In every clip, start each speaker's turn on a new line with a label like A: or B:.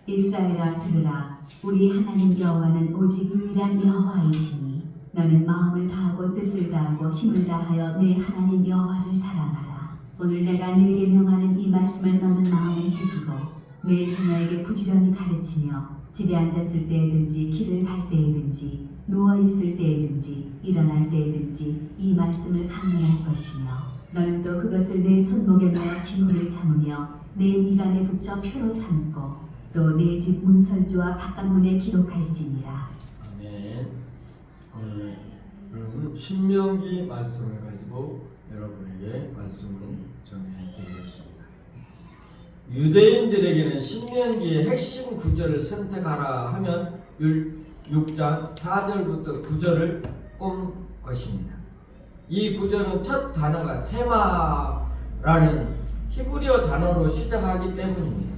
A: 이스라엘아 들으라. 우리 하나님 여호와는 오직 유일한 여호와이시니 너는 마음을 다하고 뜻을 다하고 힘을 다하여 내 하나님 여호와를 사랑하라. 오늘 내가 네게 명하는 이 말씀을 너는 마음에 새기고 내 자녀에게 부지런히 가르치며 집에 앉았을 때에든지 길을 갈 때에든지 누워있을 때에든지 일어날 때에든지 이 말씀을 강론할 것이며 너는 또 그것을 내 손목에 넣어 기호를 삼으며 내 미간에 붙여 표로 삼고 또 내 집 문설주와 바깥문에 기록할지니라.
B: 아멘. 오늘은 신명기 말씀을 가지고 여러분에게 말씀을 전해드리겠습니다. 유대인들에게는 신명기의 핵심 구절을 선택하라 하면 6장 4절부터 9절을 꼽은 것입니다. 이 구절은 첫 단어가 세마라는 히브리어 단어로 시작하기 때문입니다.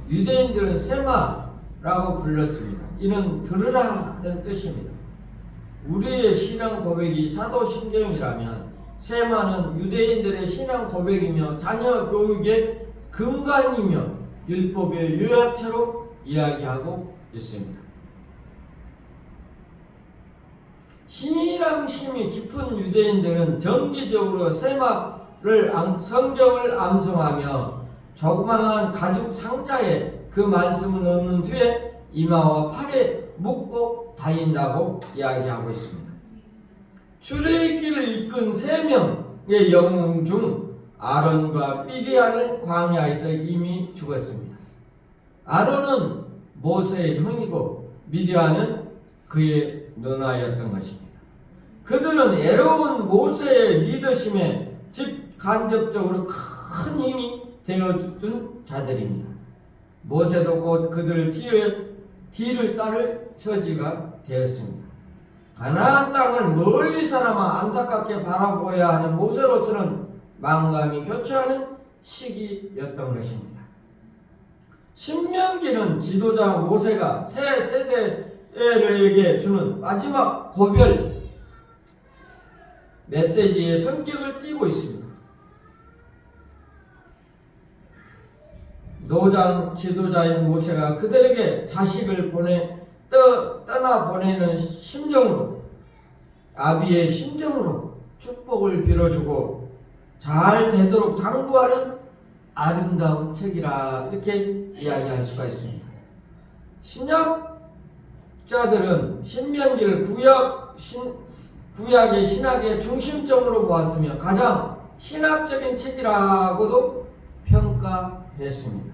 B: 유대인들은 세마라고 불렀습니다. 이는 들으라는 뜻입니다. 우리의 신앙 고백이 사도신경이라면 세마는 유대인들의 신앙 고백이며 자녀 교육의 근간이며 율법의 요약체로 이야기하고 있습니다. 신앙심이 깊은 유대인들은 정기적으로 세마를 성경을 암송하며 조그마한 가죽 상자에 그 말씀을 넣는 뒤에 이마와 팔에 묶고 다닌다고 이야기하고 있습니다. 출애굽기를 이끈 3명의 영웅 중 아론과 미디안은 광야에서 이미 죽었습니다. 아론은 모세의 형이고 미디안은 그의 누나였던 것입니다. 그들은 애로운 모세의 리더십에 직간접적으로 큰 힘이 되어준 자들입니다. 모세도 곧 그들 뒤를 따를 처지가 되었습니다. 가나안 땅을 멀리 살아만 안타깝게 바라보아야 하는 모세로서는 만감이 교차하는 시기였던 것입니다. 신명기는 지도자 모세가 새 세대에게 주는 마지막 고별 메시지의 성격을 띠고 있습니다. 노장 지도자인 모세가 그들에게 자식을 떠나 보내는 심정으로 아비의 심정으로 축복을 빌어주고 잘 되도록 당부하는 아름다운 책이라 이렇게 이야기할 수가 있습니다. 신약자들은 신명기를 구약의 신학의 중심점으로 보았으며 가장 신학적인 책이라고도 평가했습니다.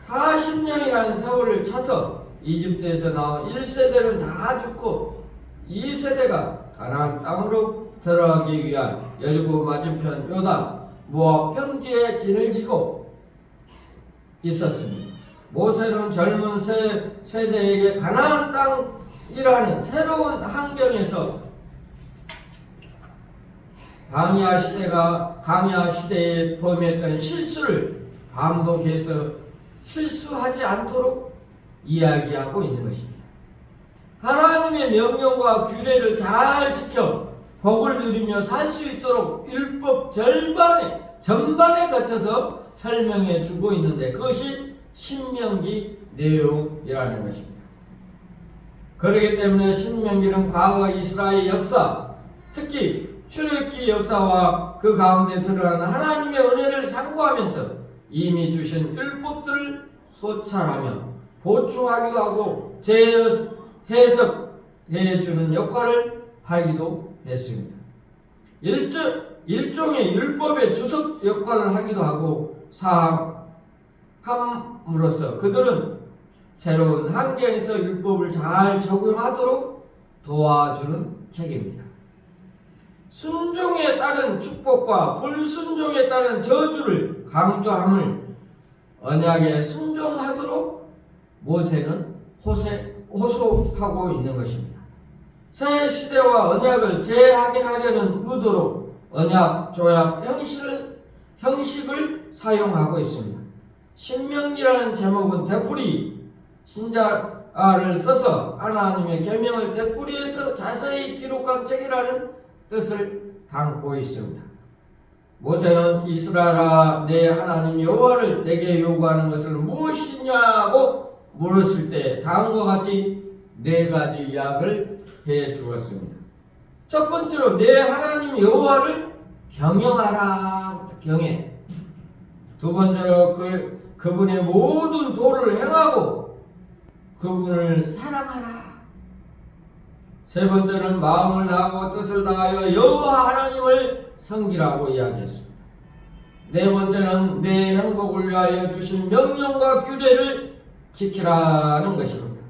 B: 40년이라는 세월을 차서 이집트에서 나온 1세대는 다 죽고 2세대가 가나안 땅으로 들어가기 위한 여리고 맞은편 요단 모압 평지에 진을 지고 있었습니다. 모세는 젊은 세대에게 가나안 땅이라는 새로운 환경에서 광야 시대에 범했던 실수를 반복해서 실수하지 않도록 이야기하고 있는 것입니다. 하나님의 명령과 규례를 잘 지켜 복을 누리며 살 수 있도록 율법 전반에 거쳐서 설명해 주고 있는데 그것이 신명기 내용이라는 것입니다. 그렇기 때문에 신명기는 과거 이스라엘 역사, 특히 출애굽기 역사와 그 가운데 드러나는 하나님의 은혜를 상고하면서 이미 주신 율법들을 소찰하며 보충하기도 하고 재해석해 주는 역할을 하기도 했습니다. 일종의 율법의 주석 역할을 하기도 하고 함으로써 그들은 새로운 환경에서 율법을 잘 적용하도록 도와주는 책입니다. 순종에 따른 축복과 불순종에 따른 저주를 강조함을 언약에 순종하도록 모세는 호소하고 있는 것입니다. 새 시대와 언약을 재확인하려는 의도로 언약 조약 형식을 사용하고 있습니다. 신명기라는 제목은 되풀이 신자를 써서 하나님의 계명을 되풀이해서 자세히 기록한 책이라는 뜻을 담고 있습니다. 모세는 이스라엘아 내 하나님 여호와를 내게 요구하는 것은 무엇이냐고 물었을 때 다음과 같이 4가지 이야기를 해 주었습니다. 첫 번째로 내 하나님 여호와를 경영하라. 경외. 두 번째로 그분의 모든 도를 행하고 그분을 사랑하라. 세 번째는 마음을 다하고 뜻을 다하여 여호와 하나님을 섬기라고 이야기했습니다. 네 번째는 내 행복을 위하여 주신 명령과 규례를 지키라는 것입니다.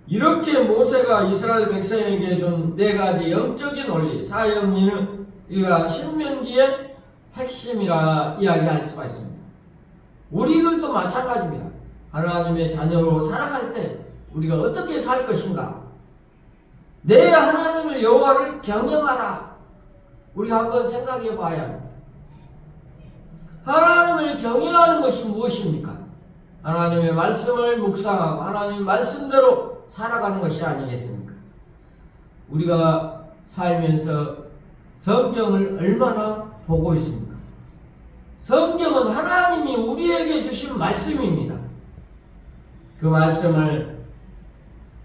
B: 이렇게 모세가 이스라엘 백성에게 준 4가지 영적인 원리, 사영리는 이가 신명기의 핵심이라 이야기할 수가 있습니다. 우리들도 마찬가지입니다. 하나님의 자녀로 살아갈 때 우리가 어떻게 살 것인가? 내 하나님을 여호와를 경영하라. 우리가 한번 생각해 봐야 합니다. 하나님을 경영하는 것이 무엇입니까? 하나님의 말씀을 묵상하고 하나님의 말씀대로 살아가는 것이 아니겠습니까? 우리가 살면서 성경을 얼마나 보고 있습니까? 성경은 하나님이 우리에게 주신 말씀입니다. 그 말씀을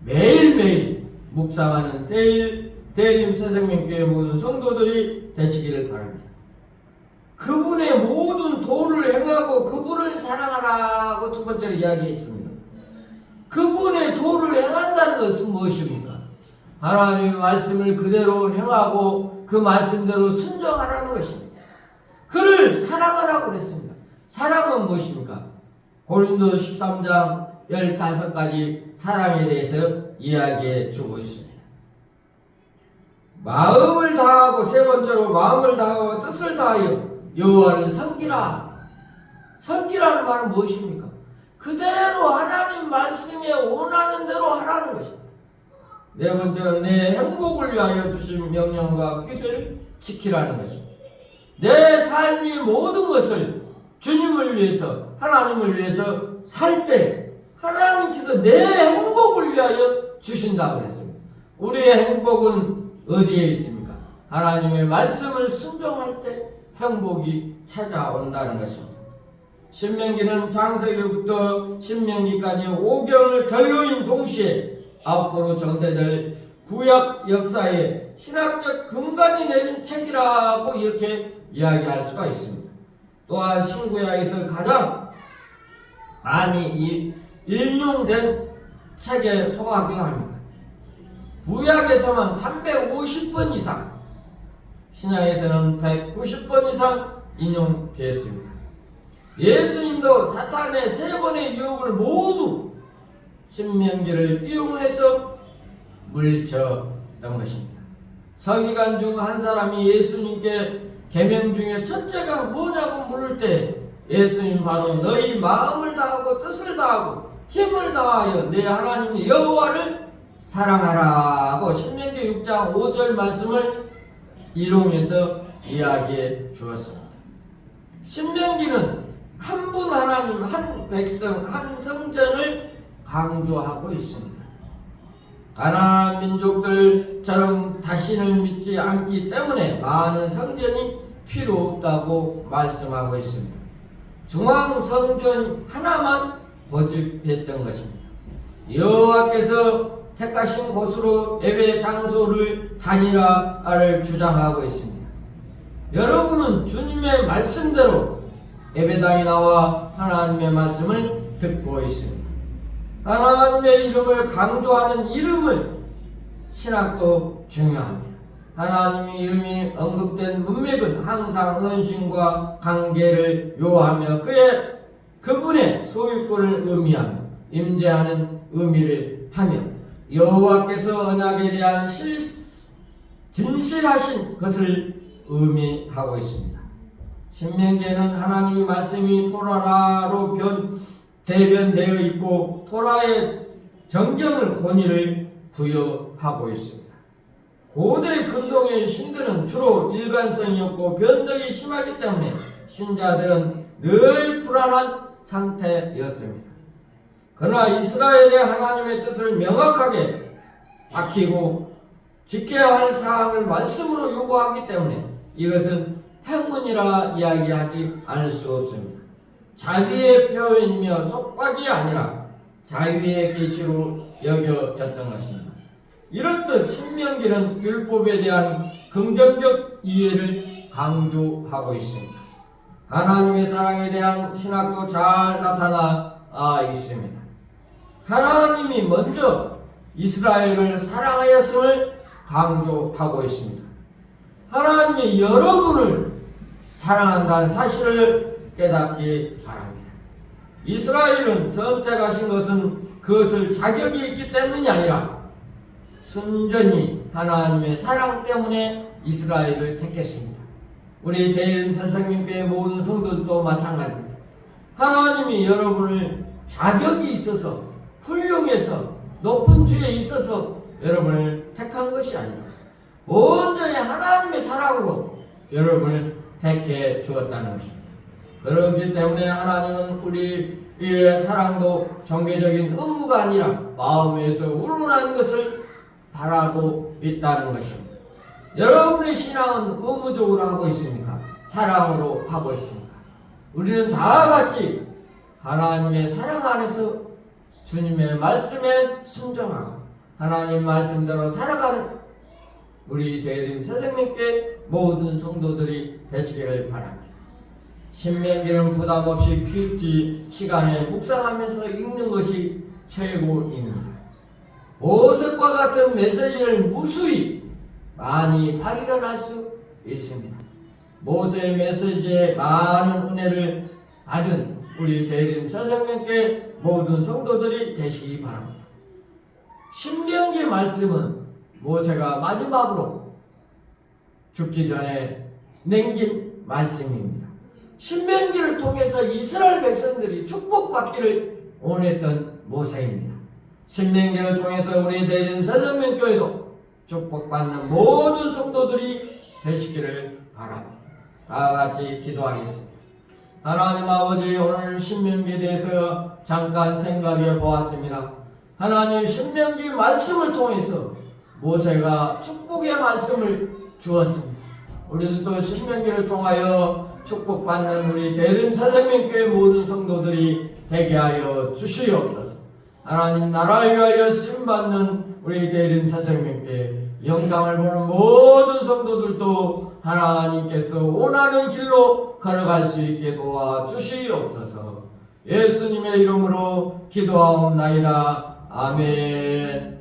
B: 매일매일 묵상하는 대림 새생명교회 모든 성도들이 되시기를 바랍니다. 그분의 모든 도를 행하고 그분을 사랑하라고 두 번째로 이야기했습니다. 그분의 도를 행한다는 것은 무엇입니까? 하나님의 말씀을 그대로 행하고 그 말씀대로 순종하라는 것입니다. 그를 사랑하라고 그랬습니다. 사랑은 무엇입니까? 고린도 13장 15가지 사랑에 대해서 이야기해 주고 있습니다. 마음을 다하고, 세 번째로 마음을 다하고 뜻을 다하여 여호와를 섬기라. 섬기라는 말은 무엇입니까? 그대로 하나님 말씀에 원하는 대로 하라는 것입니다. 네 번째는 내 행복을 위하여 주신 명령과 규례를 지키라는 것입니다. 내 삶의 모든 것을 주님을 위해서, 하나님을 위해서 살 때 하나님께서 내 행복을 위하여 주신다고 그랬습니다. 우리의 행복은 어디에 있습니까? 하나님의 말씀을 순종할 때 행복이 찾아온다는 것입니다. 신명기는 창세기부터 신명기까지 5경을 결로인 동시에 앞으로 전개될 구약 역사의 신학적 근간이 내린 책이라고 이렇게 이야기할 수가 있습니다. 또한 신구약에서 가장 많이 인용된 책에 속하기도 합니다. 구약에서만 350번 이상, 신약에서는 190번 이상 인용되었습니다. 예수님도 사탄의 3번의 유혹을 모두 신명기를 이용해서 물리쳤던 것입니다. 서기관 중 한 사람이 예수님께 계명 중에 첫째가 뭐냐고 물을 때 예수님 바로 너희 마음을 다하고 뜻을 다하고 힘을 다하여 내 하나님 여호와를 사랑하라고 신명기 6장 5절 말씀을 인용해서 이야기해 주었습니다. 신명기는 한 분 하나님, 한 백성, 한 성전을 강조하고 있습니다. 가나안 민족들처럼 다신을 믿지 않기 때문에 많은 성전이 필요 없다고 말씀하고 있습니다. 중앙 성전 하나만 고집했던 것입니다. 여호와께서 택하신 곳으로 예배 장소를 다니라를 주장하고 있습니다. 여러분은 주님의 말씀대로 예배당에 나와 하나님의 말씀을 듣고 있습니다. 하나님의 이름을 강조하는 이름은 신학도 중요합니다. 하나님의 이름이 언급된 문맥은 항상 헌신과 관계를 요하며 그분의 소유권을 의미하며 임재하는 의미를 하며 여호와께서 언약에 대한 진실하신 것을 의미하고 있습니다. 신명기에는 하나님의 말씀이 토라로 대변되어 있고 토라의 정경을 권위를 부여하고 있습니다. 고대 근동의 신들은 주로 일관성이 없고 변덕이 심하기 때문에 신자들은 늘 불안한 상태였습니다. 그러나 이스라엘의 하나님의 뜻을 명확하게 밝히고 지켜야 할 사항을 말씀으로 요구하기 때문에 이것은 행운이라 이야기하지 않을 수 없습니다. 자기의 표현이며 속박이 아니라 자유의 계시로 여겨졌던 것입니다. 이렇듯 신명기는 율법에 대한 긍정적 이해를 강조하고 있습니다. 하나님의 사랑에 대한 신학도 잘 나타나 있습니다. 하나님이 먼저 이스라엘을 사랑하였음을 강조하고 있습니다. 하나님이 여러분을 사랑한다는 사실을 깨닫기 바랍니다. 이스라엘은 선택하신 것은 그것을 자격이 있기 때문이 아니라 순전히 하나님의 사랑 때문에 이스라엘을 택했습니다. 우리 대인 선생님께 모든 성도들도 마찬가지입니다. 하나님이 여러분을 자격이 있어서 훌륭해서 높은 주에 있어서 여러분을 택한 것이 아니라 온전히 하나님의 사랑으로 여러분을 택해 주었다는 것입니다. 그렇기 때문에 하나님은 우리의 사랑도 종교적인 의무가 아니라 마음에서 우러나는 것을 바라고 있다는 것입니다. 여러분의 신앙은 의무적으로 하고 있습니까? 사랑으로 하고 있습니까? 우리는 다 같이 하나님의 사랑 안에서 주님의 말씀에 순종하고 하나님 말씀대로 살아가는 우리 대림 선생님께 모든 성도들이 되시기를 바랍니다. 신명기는 부담 없이 큐티 시간에 묵상하면서 읽는 것이 최고입니다. 보석과 같은 메시지를 무수히 많이 발견할 수 있습니다. 모세의 메시지에 많은 은혜를 받은 우리 대림 선생님께 모든 성도들이 되시기 바랍니다. 신명기 말씀은 모세가 마지막으로 죽기 전에 남긴 말씀입니다. 신명기를 통해서 이스라엘 백성들이 축복받기를 원했던 모세입니다. 신명기를 통해서 우리 대림 세전면교회도 축복받는 모든 성도들이 되시기를 바랍니다. 다 같이 기도하겠습니다. 하나님 아버지, 오늘 신명기에 대해서 잠깐 생각해 보았습니다. 하나님, 신명기 말씀을 통해서 모세가 축복의 말씀을 주었습니다. 우리들도 신명기를 통하여 축복받는 우리 대림 사생명교회 모든 성도들이 되게 하여 주시옵소서. 하나님 나라를 위하여 쓰임받는 우리 대림 사생명교회 영상을 보는 모든 성도들도 하나님께서 원하는 길로 걸어갈 수 있게 도와주시옵소서. 예수님의 이름으로 기도하옵나이다. 아멘.